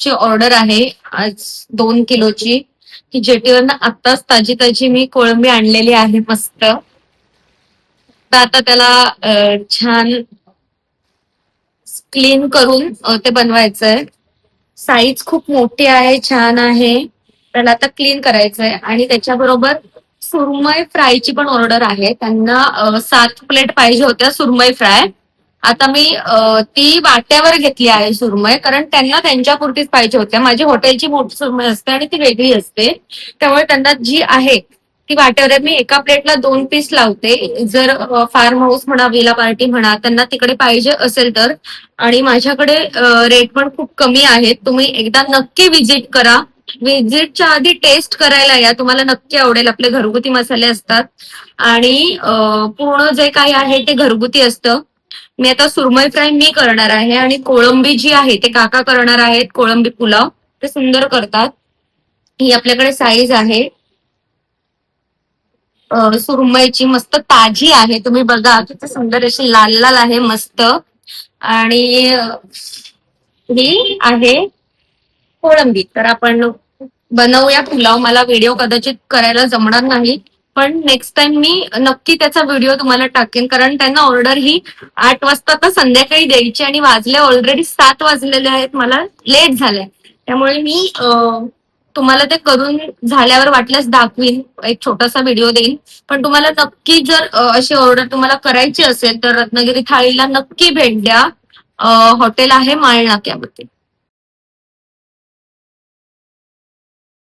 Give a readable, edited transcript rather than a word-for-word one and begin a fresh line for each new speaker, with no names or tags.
ची ऑर्डर आहे आज 2 किलोची, की जेटीवरनं आत्ताच ताजी ताजी मी कोळंबी आणलेली आहे मस्त. तर आता त्याला छान क्लीन करून ते बनवायचंय. साईज खूप मोठी आहे, छान आहे. त्याला आता क्लीन करायचंय आणि त्याच्याबरोबर सुरमई फ्रायची पण ऑर्डर आहे. त्यांना 7 प्लेट पाहिजे होत्या सुरमई फ्राय. आता मी ती वाट्यावर घेतली आहे सुरमई, कारण त्यांना त्यांच्यापुरतीच पाहिजे होत्या. माझी हॉटेलची मोठी सुरमई असते आणि ती वेगळी असते. त्यामुळे त्यांना जी आहे ती वाट्यावर आहे. मी एका प्लेटला 2 पीस लावते. जर फार्म हाऊस म्हणा, विला पार्टी म्हणा, त्यांना तिकडे पाहिजे असेल तर. आणि माझ्याकडे रेट पण खूप कमी आहेत. तुम्ही एकदा नक्की विजिट करा. विजिटच्या आधी टेस्ट करायला या, तुम्हाला नक्की आवडेल. आपले घरगुती मसाले असतात आणि पूर्ण जे काही आहे ते घरगुती असतं. मी आता सुरमई फ्राय मी करणार आहे आणि कोळंबी जी आहे ते काका करणार आहेत. कोळंबी पुलाव ते सुंदर करतात. ही आपल्याकडे साईज आहे सुरमईची, मस्त ताजी आहे. तुम्ही बघा किती सुंदर अशी लाल लाल आहे मस्त. आणि ही आहे कोळंबी. तर आपण बनवूया पुलाव. मला व्हिडिओ कदाचित करायला जमणार नाही, पण नेक्स्ट टाइम मी नक्की त्याचा व्हिडिओ तुम्हाला टाकेन, कारण त्यांना ऑर्डर ही 8 वाजता तर संध्याकाळी द्यायची आणि वाजले ऑलरेडी 7 वाजलेले आहेत. मला लेट झालंय, त्यामुळे मी तुम्हाला ते करून झाल्यावर वाटल्यास दाखवीन, एक छोटासा व्हिडिओ देईन. पण तुम्हाला नक्की जर अशी ऑर्डर तुम्हाला करायची असेल तर रत्नागिरी थाळीला नक्की भेट द्या. हॉटेल आहे माळ नाक्यामध्ये.